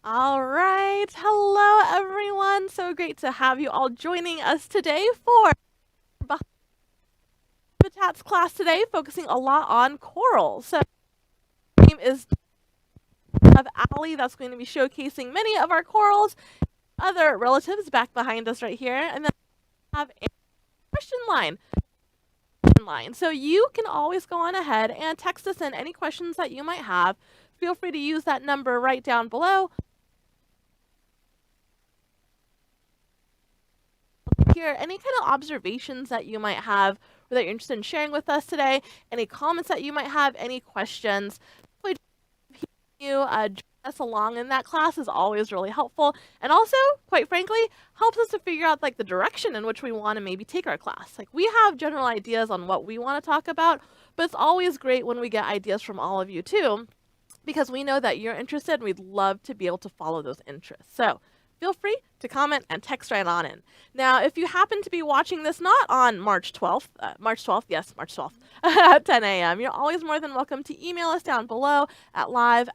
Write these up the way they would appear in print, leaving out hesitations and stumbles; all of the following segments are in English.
All right. Hello, everyone. So great to have you all joining us today for Habitats class today, focusing a lot on coral. So, my name is Allie. That's going to be showcasing many of our corals, other relatives back behind us right here, and then we have a question line. So you can always go on ahead and text us in any questions that you might have. Feel free to use that number right down below. Here, any kind of observations that you might have or that you're interested in sharing with us today, any comments that you might have, any questions, join us along in that class is always really helpful, and also, quite frankly, helps us to figure out like the direction in which we want to maybe take our class. Like, we have general ideas on what we want to talk about, but it's always great when we get ideas from all of you too, because we know that you're interested and we'd love to be able to follow those interests. So feel free to comment and text right on in. Now, if you happen to be watching this not on March 12th, March 12th, at 10 a.m., you're always more than welcome to email us down below at live@lbaop.org,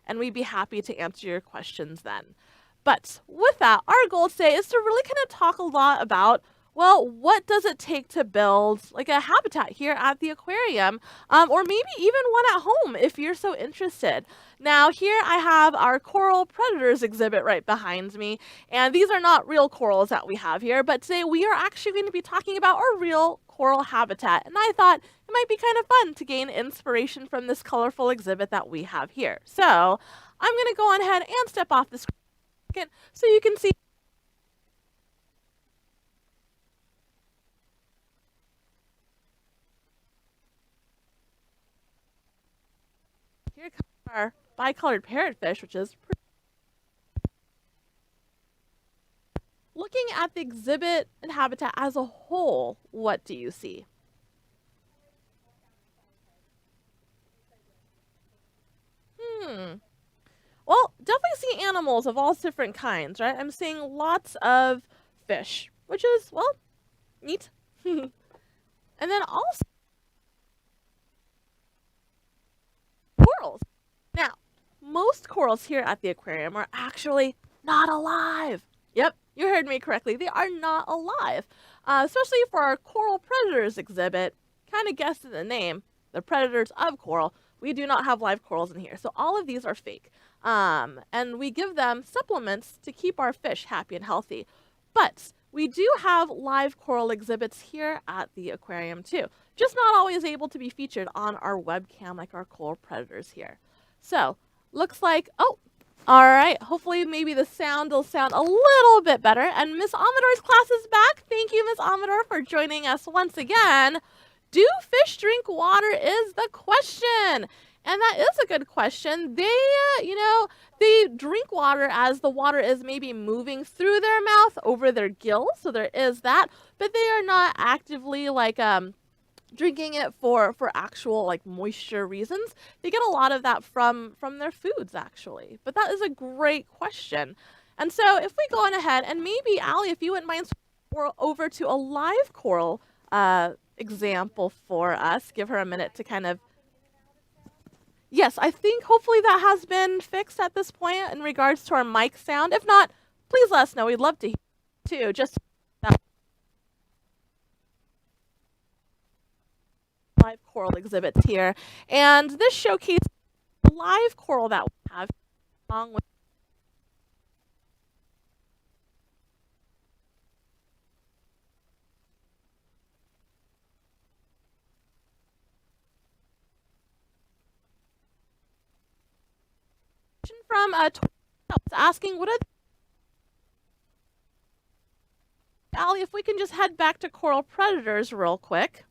and we'd be happy to answer your questions then. But with that, our goal today is to really kind of talk a lot about, well, what does it take to build like a habitat here at the aquarium, or maybe even one at home if you're so interested. Now, here I have our coral predators exhibit right behind me, and these are not real corals that we have here, but today we are actually going to be talking about our real coral habitat, and I thought it might be kind of fun to gain inspiration from this colorful exhibit that we have here. So I'm going to go on ahead and step off the screen so you can see. Here comes our bicolored parrotfish, which is pretty. Looking at the exhibit and habitat as a whole, what do you see? Well, definitely see animals of all different kinds, right? I'm seeing lots of fish, which is, well, neat. And then also corals. Now, most corals here at the aquarium are actually not alive. Yep, you heard me correctly. They are not alive. Especially for our coral predators exhibit, kind of guessed in the name, the predators of coral, we do not have live corals in here. So all of these are fake. And we give them supplements to keep our fish happy and healthy. But we do have live coral exhibits here at the aquarium too. Just not always able to be featured on our webcam like our coral predators here. So, looks like, oh, all right, hopefully maybe the sound will sound a little bit better. And Miss Amador's class is back. Thank you, Miss Amador, for joining us once again. Do fish drink water is the question. And that is a good question. They drink water as the water is maybe moving through their mouth over their gills. So there is that. But they are not actively drinking it for actual like moisture reasons. They get a lot of that from their foods actually. But that is a great question. And so if we go on ahead and maybe Allie, if you wouldn't mind over to a live coral example for us, give her a minute to kind of. Yes, I think hopefully that has been fixed at this point in regards to our mic sound. If not, please let us know. We'd love to hear too. Just live coral exhibits here, and this showcases live coral that we have along with from asking what are Allie, if we can just head back to coral predators real quick.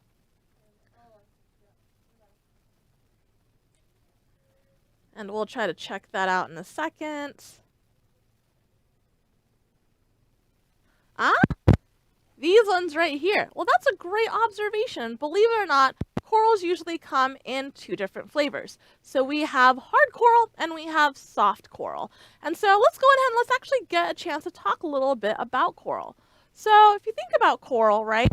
And we'll try to check that out in a second. These ones right here. Well, that's a great observation. Believe it or not, corals usually come in two different flavors. So we have hard coral and we have soft coral. And so let's go ahead and let's actually get a chance to talk a little bit about coral. So if you think about coral, right?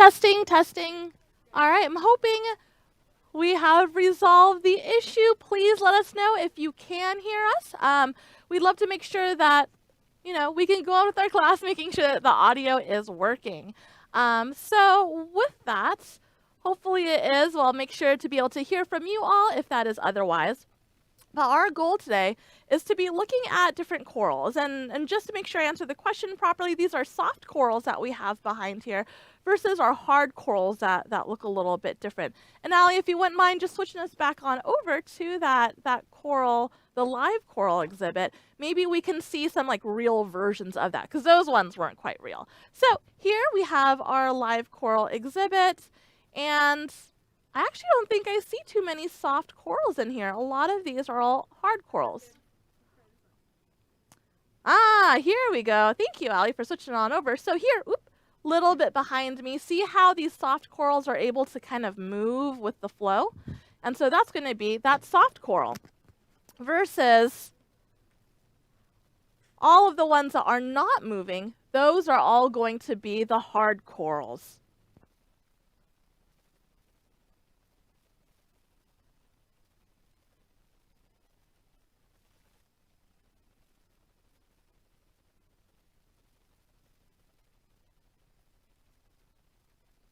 Testing, testing. All right, I'm hoping we have resolved the issue. Please let us know if you can hear us. We'd love to make sure that, we can go on with our class making sure that the audio is working. So with that, hopefully it is. Well, I'll make sure to be able to hear from you all if that is otherwise. But our goal today is to be looking at different corals. And just to make sure I answer the question properly, these are soft corals that we have behind here versus our hard corals that look a little bit different. And Allie, if you wouldn't mind just switching us back on over to that coral, the live coral exhibit, maybe we can see some like real versions of that because those ones weren't quite real. So here we have our live coral exhibit, and I actually don't think I see too many soft corals in here. A lot of these are all hard corals. Ah, here we go. Thank you, Allie, for switching on over. So here, little bit behind me, see how these soft corals are able to kind of move with the flow? And so that's going to be that soft coral versus all of the ones that are not moving. Those are all going to be the hard corals.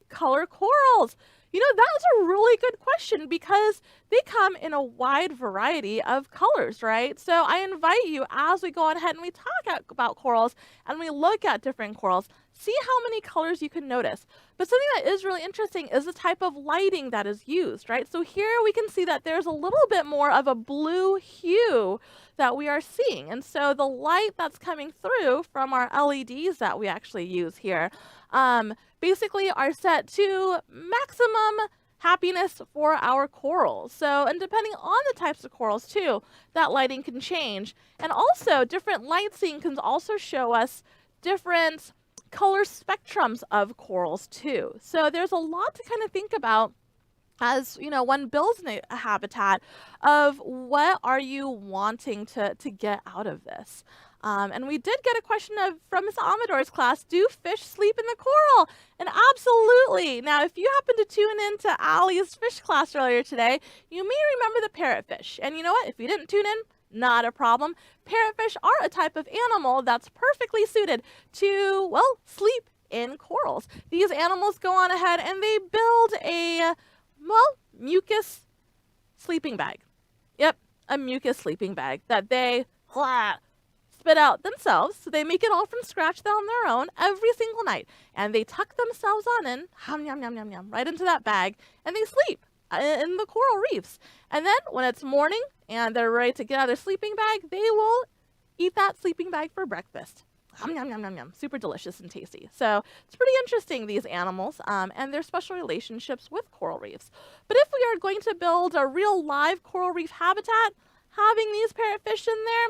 Color corals. That's a really good question because they come in a wide variety of colors, right? So I invite you, as we go on ahead and we talk about corals and we look at different corals, see how many colors you can notice. But something that is really interesting is the type of lighting that is used, right? So here we can see that there's a little bit more of a blue hue that we are seeing. And so the light that's coming through from our LEDs that we actually use here, basically are set to maximum happiness for our corals. So, and depending on the types of corals too, that lighting can change. And also different lighting can also show us different color spectrums of corals too. So there's a lot to kind of think about as one builds a habitat of what are you wanting to get out of this. And we did get a question from Ms. Amador's class, do fish sleep in the coral? And absolutely. Now, if you happen to tune in to Allie's fish class earlier today, you may remember the parrotfish. And you know what? If you didn't tune in, not a problem. Parrotfish are a type of animal that's perfectly suited to, well, sleep in corals. These animals go on ahead and they build a, mucus sleeping bag. Yep, a mucus sleeping bag that they spit out themselves. So they make it all from scratch on their own every single night. And they tuck themselves on in, right into that bag, and they sleep in the coral reefs. And then when it's morning and they're ready to get out of their sleeping bag, they will eat that sleeping bag for breakfast. Super delicious and tasty. So it's pretty interesting, these animals, and their special relationships with coral reefs. But if we are going to build a real live coral reef habitat, having these parrotfish in there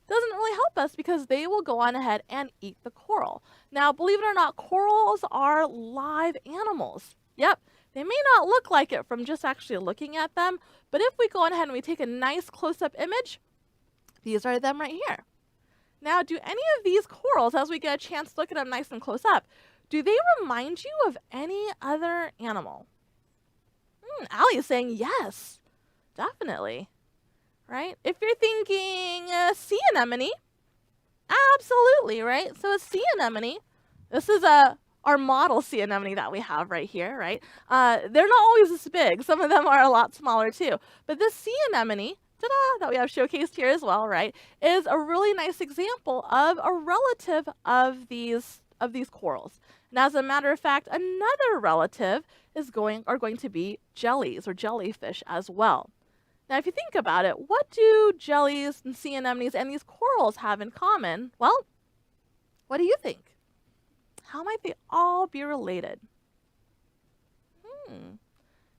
doesn't really help us because they will go on ahead and eat the coral. Now, believe it or not, corals are live animals. Yep, they may not look like it from just actually looking at them, but if we go on ahead and we take a nice close-up image, these are them right here. Now, do any of these corals, as we get a chance to look at them nice and close up, do they remind you of any other animal? Allie is saying yes, definitely, right? If you're thinking sea anemone, absolutely, right? So a sea anemone, this is our model sea anemone that we have right here, right? They're not always this big. Some of them are a lot smaller too. But this sea anemone, that we have showcased here as well, right, is a really nice example of a relative of these corals. And as a matter of fact, another relative are going to be jellies or jellyfish as well. Now, if you think about it, what do jellies and sea anemones and these corals have in common? Well, what do you think? How might they all be related?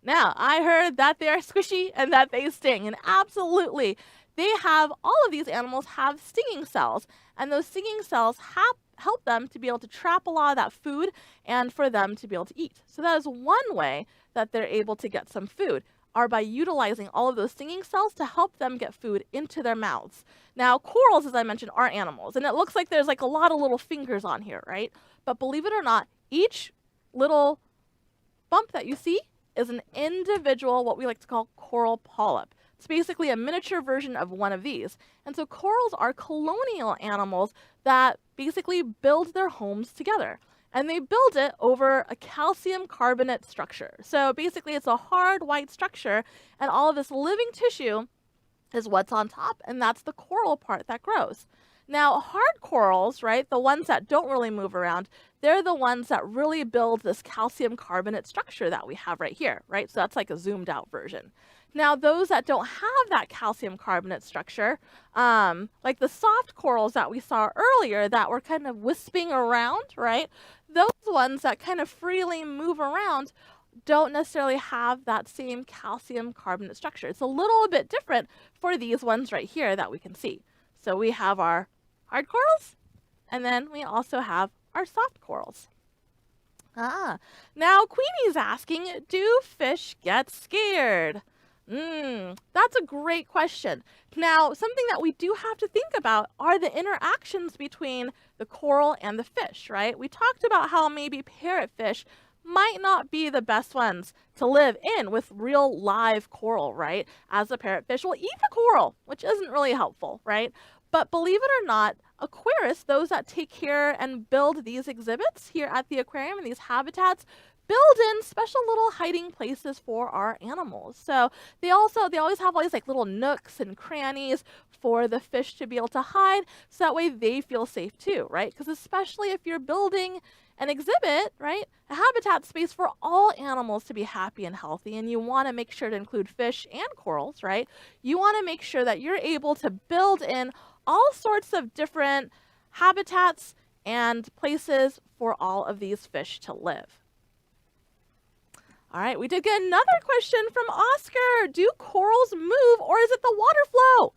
Now, I heard that they are squishy and that they sting, and absolutely, all of these animals have stinging cells, and those stinging cells help them to be able to trap a lot of that food and for them to be able to eat. So that is one way that they're able to get some food, are by utilizing all of those stinging cells to help them get food into their mouths. Now, corals, as I mentioned, are animals, and it looks like there's like a lot of little fingers on here, right? But believe it or not, each little bump that you see is an individual, what we like to call coral polyp. It's basically a miniature version of one of these. And so corals are colonial animals that basically build their homes together. And they build it over a calcium carbonate structure. So basically it's a hard white structure, and all of this living tissue is what's on top, and that's the coral part that grows. Now, hard corals, right, the ones that don't really move around, they're the ones that really build this calcium carbonate structure that we have right here, right? So that's like a zoomed out version. Now, those that don't have that calcium carbonate structure, like the soft corals that we saw earlier that were kind of wisping around, right? Those ones that kind of freely move around don't necessarily have that same calcium carbonate structure. It's a little bit different for these ones right here that we can see. So we have our hard corals, and then we also have our soft corals. Now Queenie's asking, do fish get scared? That's a great question. Now, something that we do have to think about are the interactions between the coral and the fish, right? We talked about how maybe parrotfish might not be the best ones to live in with real live coral, right? As a parrotfish will eat the coral, which isn't really helpful, right? But believe it or not, aquarists, those that take care and build these exhibits here at the aquarium and these habitats, build in special little hiding places for our animals. So they always have all these like little nooks and crannies for the fish to be able to hide, so that way they feel safe too, right? Because especially if you're building an exhibit, right, a habitat space for all animals to be happy and healthy, and you want to make sure to include fish and corals, right? You want to make sure that you're able to build in all sorts of different habitats and places for all of these fish to live. All right, we did get another question from Oscar. Do corals move, or is it the water flow?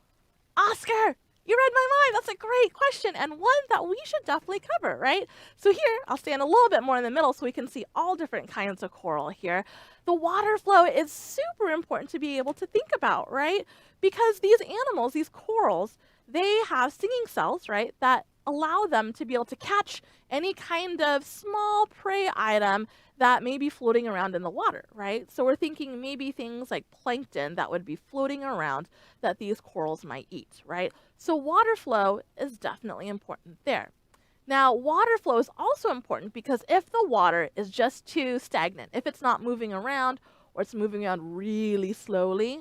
Oscar, you read my mind. That's a great question, and one that we should definitely cover, right? So here, I'll stand a little bit more in the middle so we can see all different kinds of coral here. The water flow is super important to be able to think about, right? Because these animals, these corals, they have stinging cells, right, that allow them to be able to catch any kind of small prey item that may be floating around in the water, right? So we're thinking maybe things like plankton that would be floating around that these corals might eat, right? So water flow is definitely important there. Now, water flow is also important because if the water is just too stagnant, if it's not moving around or it's moving around really slowly,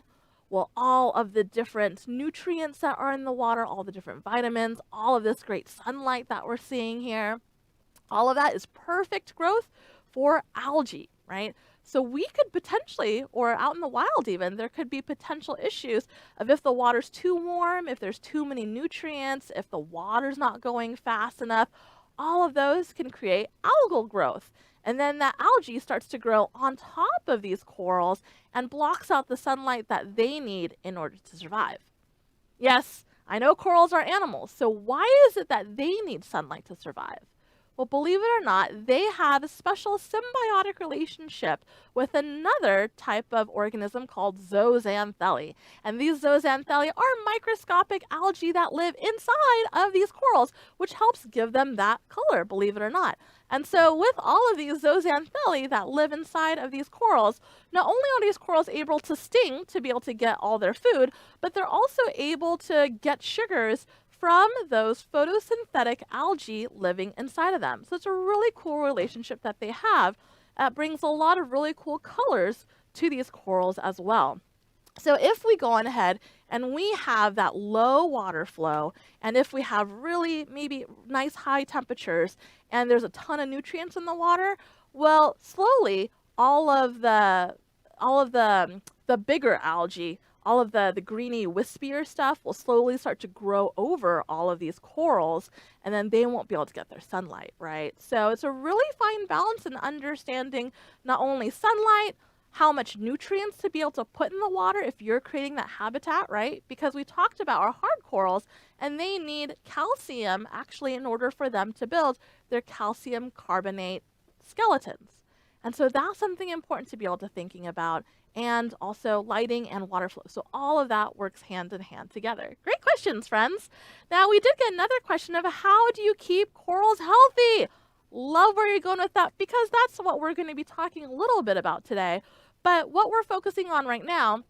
well, all of the different nutrients that are in the water, all the different vitamins, all of this great sunlight that we're seeing here, all of that is perfect growth for algae, right? So we could potentially, or out in the wild even, there could be potential issues of if the water's too warm, if there's too many nutrients, if the water's not going fast enough, all of those can create algal growth. And then that algae starts to grow on top of these corals and blocks out the sunlight that they need in order to survive. Yes, I know corals are animals, so why is it that they need sunlight to survive? Well, believe it or not, they have a special symbiotic relationship with another type of organism called zooxanthellae. And these zooxanthellae are microscopic algae that live inside of these corals, which helps give them that color, believe it or not. And so with all of these zooxanthellae that live inside of these corals, not only are these corals able to sting to be able to get all their food, but they're also able to get sugars from those photosynthetic algae living inside of them. So it's a really cool relationship that they have that brings a lot of really cool colors to these corals as well. So if we go on ahead and we have that low water flow, and if we have really maybe nice high temperatures and there's a ton of nutrients in the water, well, slowly all of the bigger algae, all of the greeny, wispier stuff will slowly start to grow over all of these corals, and then they won't be able to get their sunlight, right? So it's a really fine balance in understanding not only sunlight, how much nutrients to be able to put in the water if you're creating that habitat, right? Because we talked about our hard corals, and they need calcium actually in order for them to build their calcium carbonate skeletons. And so that's something important to be able to thinking about, and also lighting and water flow. So all of that works hand in hand together. Great questions, friends. Now we did get another question of how do you keep corals healthy? Love where you're going with that because that's what we're going to be talking a little bit about today. But what we're focusing on right now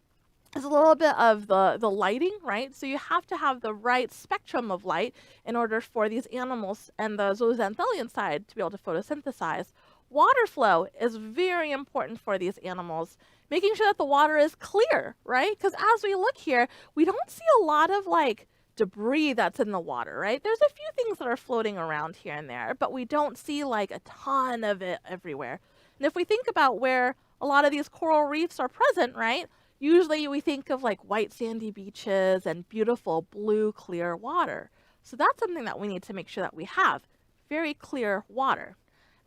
is a little bit of the lighting, right? So you have to have the right spectrum of light in order for these animals and the zooxanthellid side to be able to photosynthesize. Water flow is very important for these animals, making sure that the water is clear, right? Because as we look here, we don't see a lot of like debris that's in the water, right? There's a few things that are floating around here and there, but we don't see like a ton of it everywhere. And if we think about where a lot of these coral reefs are present, right? Usually we think of like white sandy beaches and beautiful blue clear water. So that's something that we need to make sure that we have, very clear water.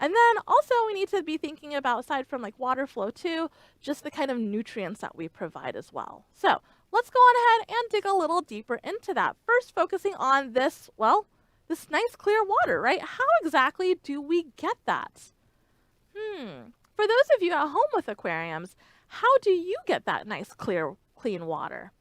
And then also we need to be thinking about, aside from like water flow too, just the kind of nutrients that we provide as well. So let's go on ahead and dig a little deeper into that. First focusing on this, well, this nice clear water, right? How exactly do we get that? For those of you at home with aquariums, how do you get that nice, clear, clean water?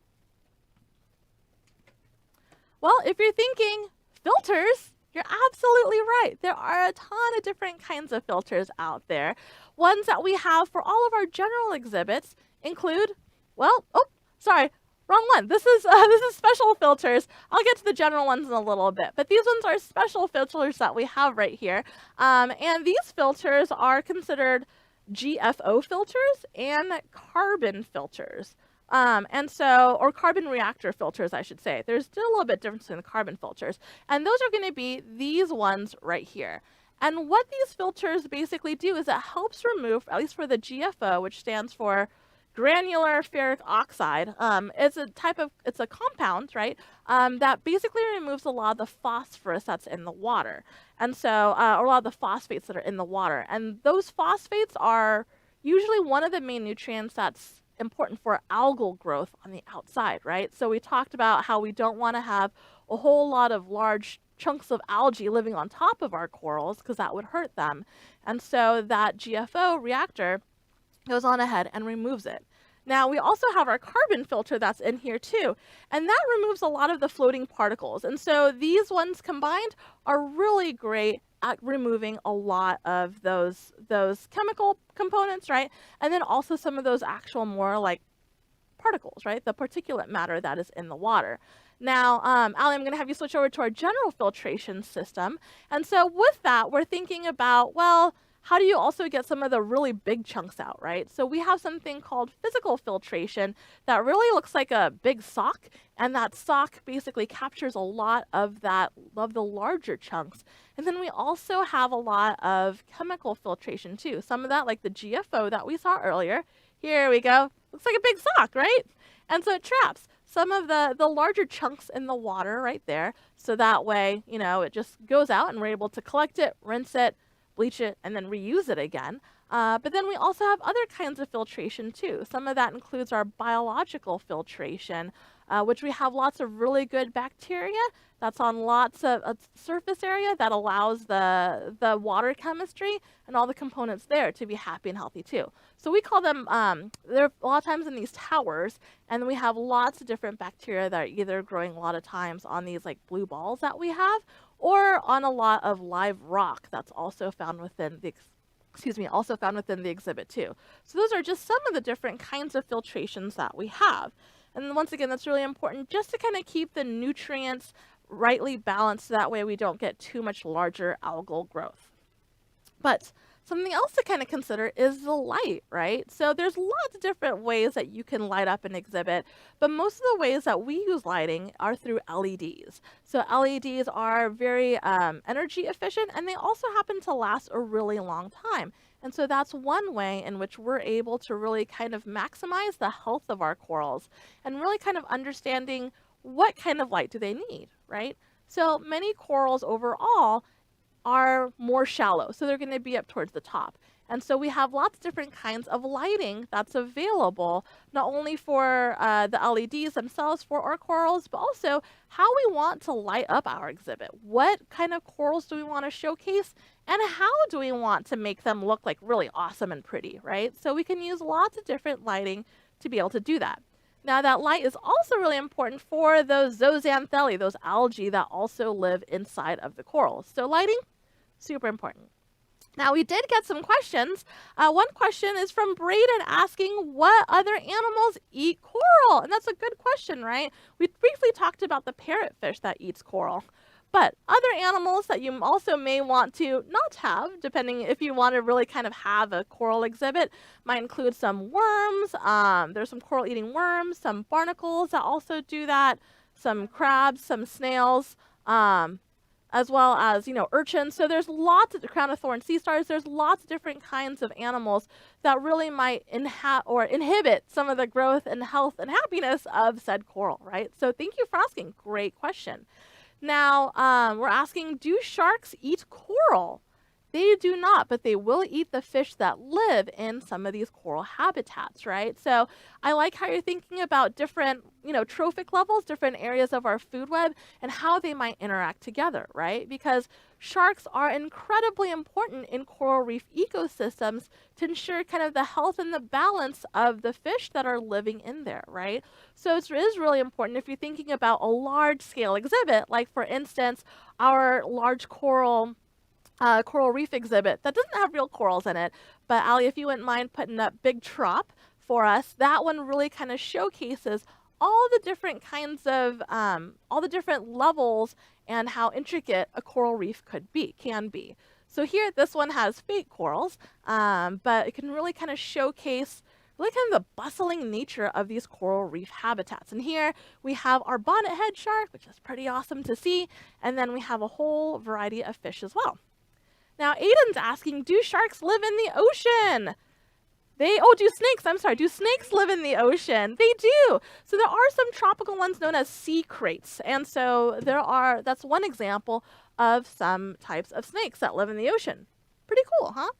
Well, if you're thinking filters, you're absolutely right. There are a ton of different kinds of filters out there. Ones that we have for all of our general exhibits include, well, oh, sorry, wrong one. This is special filters. I'll get to the general ones in a little bit, but these ones are special filters that we have right here. And these filters are considered GFO filters and carbon filters. Or carbon reactor filters, I should say. There's still a little bit difference in the carbon filters. And those are going to be these ones right here. And what these filters basically do is it helps remove, at least for the GFO, which stands for granular ferric oxide. It's a compound, right? That basically removes a lot of the phosphorus that's in the water. And so, or a lot of the phosphates that are in the water. And those phosphates are usually one of the main nutrients that's important for algal growth on the outside, right? So we talked about how we don't want to have a whole lot of large chunks of algae living on top of our corals because that would hurt them. And so that GFO reactor goes on ahead and removes it. Now, we also have our carbon filter that's in here too, and that removes a lot of the floating particles. And so these ones combined are really great at removing a lot of those chemical components, right? And then also some of those actual more like particles, right? The particulate matter that is in the water. Now, Allie, I'm going to have you switch over to our general filtration system. And so with that, we're thinking about, well, how do you also get some of the really big chunks out, right? So we have something called physical filtration that really looks like a big sock, and that sock basically captures a lot of the larger chunks. And then we also have a lot of chemical filtration too. Some of that, like the GFO that we saw earlier. Here we go. Looks like a big sock, right? And so it traps some of the larger chunks in the water right there. So that way, it just goes out and we're able to collect it, rinse it, bleach it, and then reuse it again. But then we also have other kinds of filtration too. Some of that includes our biological filtration, which we have lots of really good bacteria that's on lots of surface area that allows the water chemistry and all the components there to be happy and healthy too. So we call them, they're a lot of times in these towers, and we have lots of different bacteria that are either growing a lot of times on these like blue balls that we have, or on a lot of live rock that's also found within the exhibit too. So those are just some of the different kinds of filtrations that we have. And once again, that's really important just to kind of keep the nutrients rightly balanced so that way we don't get too much larger algal growth. But something else to kind of consider is the light, right? So there's lots of different ways that you can light up an exhibit, but most of the ways that we use lighting are through LEDs. So LEDs are very energy efficient, and they also happen to last a really long time. And so that's one way in which we're able to really kind of maximize the health of our corals and really kind of understanding what kind of light do they need, right? So many corals overall are more shallow, so they're going to be up towards the top. And so we have lots of different kinds of lighting that's available, not only for the LEDs themselves for our corals, but also how we want to light up our exhibit. What kind of corals do we want to showcase, and how do we want to make them look like really awesome and pretty, right? So we can use lots of different lighting to be able to do that. Now that light is also really important for those zooxanthellid, those algae that also live inside of the corals. So lighting, super important. Now, we did get some questions. One question is from Braden asking, what other animals eat coral? And that's a good question, right? We briefly talked about the parrotfish that eats coral. But other animals that you also may want to not have, depending if you want to really kind of have a coral exhibit, might include some worms. There's some coral eating worms, some barnacles that also do that, some crabs, some snails. As well as, urchins. So there's lots of the crown of thorns sea stars. There's lots of different kinds of animals that really might inhibit some of the growth and health and happiness of said coral, right? So thank you for asking. Great question. Now, we're asking, do sharks eat coral? They do not, but they will eat the fish that live in some of these coral habitats, right? So I like how you're thinking about different, trophic levels, different areas of our food web and how they might interact together, right? Because sharks are incredibly important in coral reef ecosystems to ensure kind of the health and the balance of the fish that are living in there, right? So it is really important if you're thinking about a large scale exhibit, like for instance, our large coral reef exhibit that doesn't have real corals in it. But Allie, if you wouldn't mind putting up big trop for us, that one really kind of showcases all the different kinds of, all the different levels and how intricate a coral reef can be. So here, this one has fake corals, but it can really kind of showcase really kind of the bustling nature of these coral reef habitats. And here we have our bonnethead shark, which is pretty awesome to see. And then we have a whole variety of fish as well. Now, Aiden's asking, do sharks live in the ocean? Do snakes live in the ocean? They do. So there are some tropical ones known as sea kraits. And so that's one example of some types of snakes that live in the ocean. Pretty cool, huh?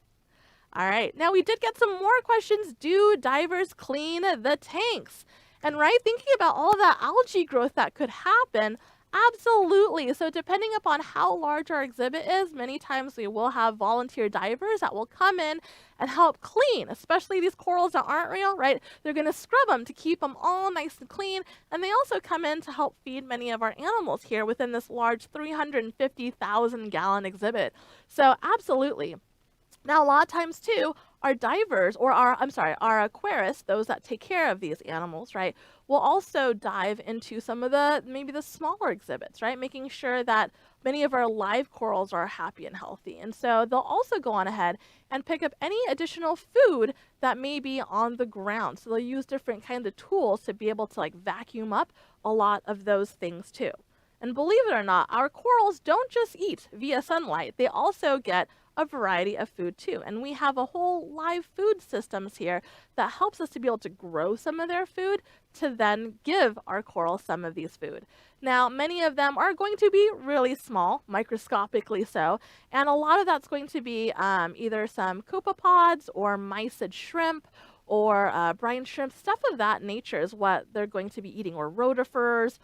All right. Now, we did get some more questions. Do divers clean the tanks? And right, thinking about all that algae growth that could happen, absolutely. So depending upon how large our exhibit is, many times we will have volunteer divers that will come in and help clean, especially these corals that aren't real, right? They're going to scrub them to keep them all nice and clean. And they also come in to help feed many of our animals here within this large 350,000 gallon exhibit. So absolutely. Now, a lot of times too, our divers or our aquarists, those that take care of these animals, right, will also dive into some of maybe the smaller exhibits, right, making sure that many of our live corals are happy and healthy. And so they'll also go on ahead and pick up any additional food that may be on the ground. So they'll use different kinds of tools to be able to vacuum up a lot of those things too. And believe it or not, our corals don't just eat via sunlight. They also get a variety of food too. And we have a whole live food systems here that helps us to be able to grow some of their food to then give our corals some of these food. Now, many of them are going to be really small, microscopically so, and a lot of that's going to be either some copepods or mysid shrimp or brine shrimp, stuff of that nature is what they're going to be eating, or rotifers,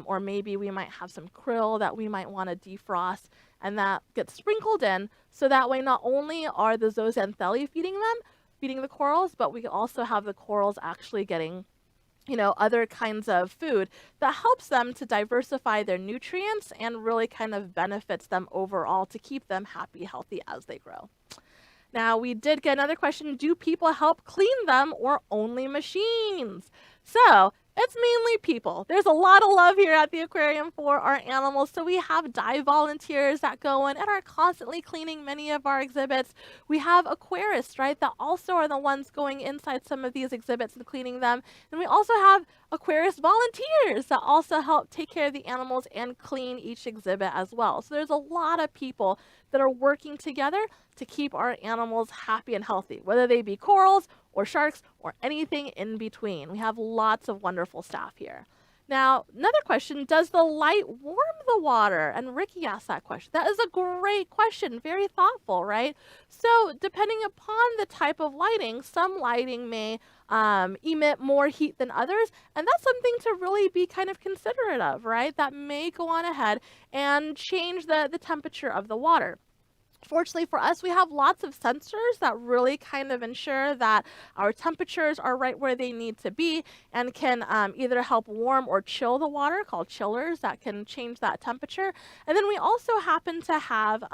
or maybe we might have some krill that we might want to defrost, and that gets sprinkled in, so that way not only are the zooxanthellae feeding the corals, but we also have the corals actually getting other kinds of food that helps them to diversify their nutrients and really kind of benefits them overall to keep them happy, healthy as they grow. Now, we did get another question. Do people help clean them or only machines? So it's mainly people. There's a lot of love here at the aquarium for our animals. So we have dive volunteers that go in and are constantly cleaning many of our exhibits. We have aquarists, right, that also are the ones going inside some of these exhibits and cleaning them. And we also have aquarist volunteers that also help take care of the animals and clean each exhibit as well. So there's a lot of people that are working together to keep our animals happy and healthy, whether they be corals or sharks or anything in between. We have lots of wonderful staff here. Now, another question, does the light warm the water? And Ricky asked that question. That is a great question, very thoughtful, right? So depending upon the type of lighting, some lighting may emit more heat than others, and that's something to really be kind of considerate of, right? That may go on ahead and change the temperature of the water. Fortunately for us, we have lots of sensors that really kind of ensure that our temperatures are right where they need to be and can either help warm or chill the water, called chillers, that can change that temperature. And then we also happen to have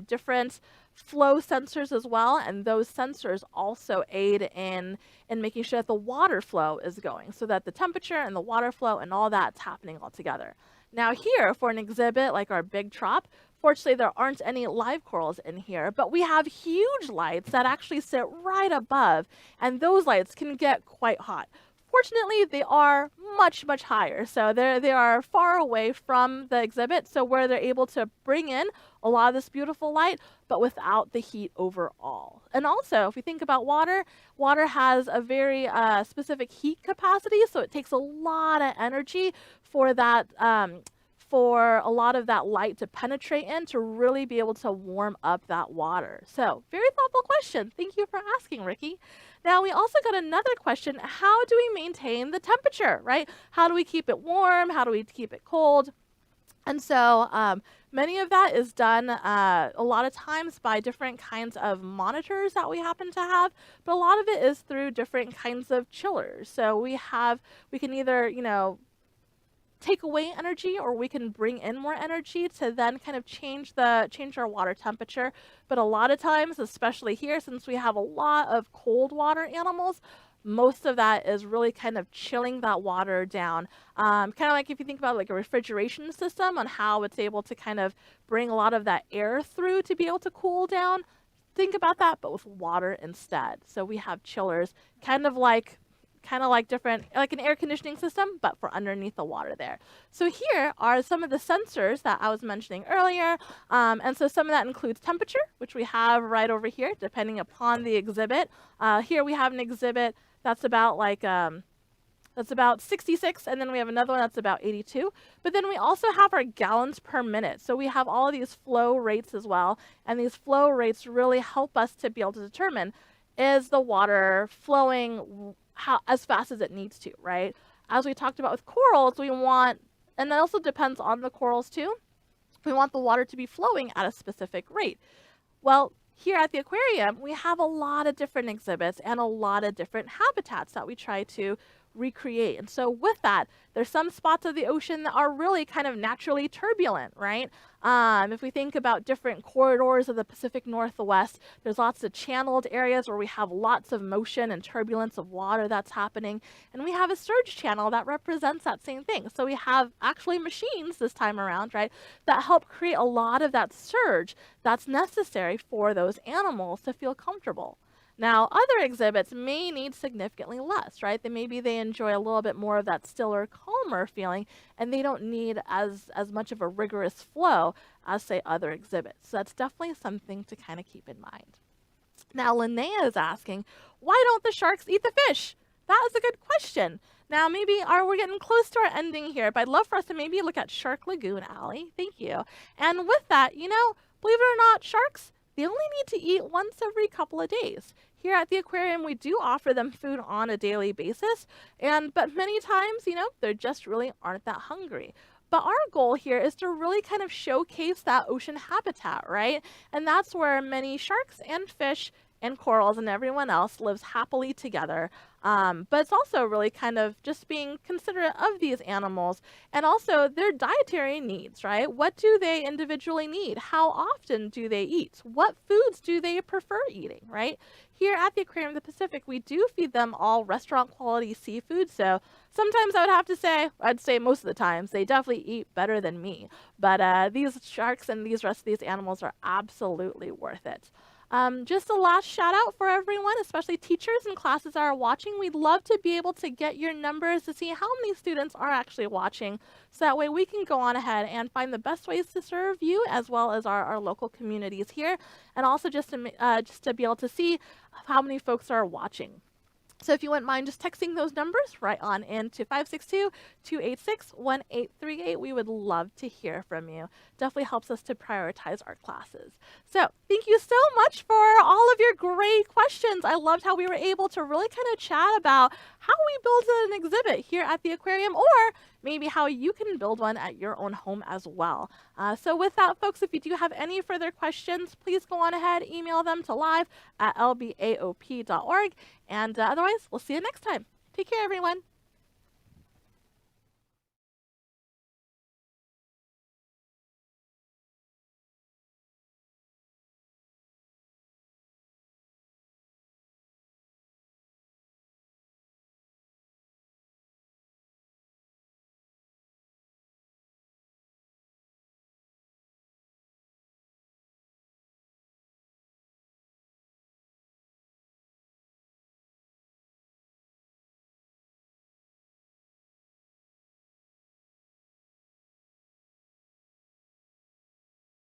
different flow sensors as well, and those sensors also aid in making sure that the water flow is going, so that the temperature and the water flow and all that's happening all together. Now here, for an exhibit like our big trop, fortunately there aren't any live corals in here, but we have huge lights that actually sit right above, and those lights can get quite hot. Fortunately, they are much, much higher. So they are far away from the exhibit, so where they're able to bring in a lot of this beautiful light, but without the heat overall. And also, if we think about water, water has a very specific heat capacity, so it takes a lot of energy for that for a lot of that light to penetrate in to really be able to warm up that water. So very thoughtful question. Thank you for asking, Ricky. Now we also got another question. How do we maintain the temperature, right? How do we keep it warm? How do we keep it cold? And so many of that is done a lot of times by different kinds of monitors that we happen to have, but a lot of it is through different kinds of chillers. So we can either, take away energy, or we can bring in more energy to then kind of change our water temperature. But a lot of times, especially here, since we have a lot of cold water animals, most of that is really kind of chilling that water down. Kind of like if you think about like a refrigeration system on how it's able to kind of bring a lot of that air through to be able to cool down. Think about that, but with water instead. So we have chillers, kind of like different, like an air conditioning system, but for underneath the water there. So here are some of the sensors that I was mentioning earlier. And so some of that includes temperature, which we have right over here, depending upon the exhibit. Here we have an exhibit that's about that's about 66, and then we have another one that's about 82. But then we also have our gallons per minute. So we have all of these flow rates as well, and these flow rates really help us to be able to determine, is the water flowing as fast as it needs to, right? As we talked about with corals, we want, and that also depends on the corals too, we want the water to be flowing at a specific rate. Well, here at the aquarium, we have a lot of different exhibits and a lot of different habitats that we try to recreate. And so with that, there's some spots of the ocean that are really kind of naturally turbulent, right? If we think about different corridors of the Pacific Northwest, there's lots of channeled areas where we have lots of motion and turbulence of water that's happening. And we have a surge channel that represents that same thing. So we have actually machines this time around, right, that help create a lot of that surge that's necessary for those animals to feel comfortable. Now, other exhibits may need significantly less, right? Maybe they enjoy a little bit more of that stiller, calmer feeling, and they don't need as much of a rigorous flow as, say, other exhibits. So that's definitely something to kind of keep in mind. Now, Linnea is asking, why don't the sharks eat the fish? That is a good question. Now, maybe we're getting close to our ending here, but I'd love for us to maybe look at Shark Lagoon, Allie. Thank you. And with that, believe it or not, sharks, they only need to eat once every couple of days. Here at the aquarium, we do offer them food on a daily basis, but many times, they just really aren't that hungry. But our goal here is to really kind of showcase that ocean habitat, right? And that's where many sharks and fish and corals and everyone else lives happily together. But it's also really kind of just being considerate of these animals and also their dietary needs, right? What do they individually need? How often do they eat? What foods do they prefer eating, right? Here at the Aquarium of the Pacific, we do feed them all restaurant quality seafood. So sometimes I'd say most of the times, they definitely eat better than me. But these sharks and these rest of these animals are absolutely worth it. Just a last shout out for everyone, especially teachers and classes that are watching. We'd love to be able to get your numbers to see how many students are actually watching. So that way we can go on ahead and find the best ways to serve you as well as our local communities here. And also just to be able to see how many folks are watching. So if you wouldn't mind just texting those numbers right on into 562-286-1838, we would love to hear from you. Definitely helps us to prioritize our classes. So thank you so much for all of your great questions. I loved how we were able to really kind of chat about how we build an exhibit here at the aquarium, or maybe how you can build one at your own home as well. So with that, folks, if you do have any further questions, please go on ahead, email them to live@lbaop.org. And otherwise, we'll see you next time. Take care, everyone.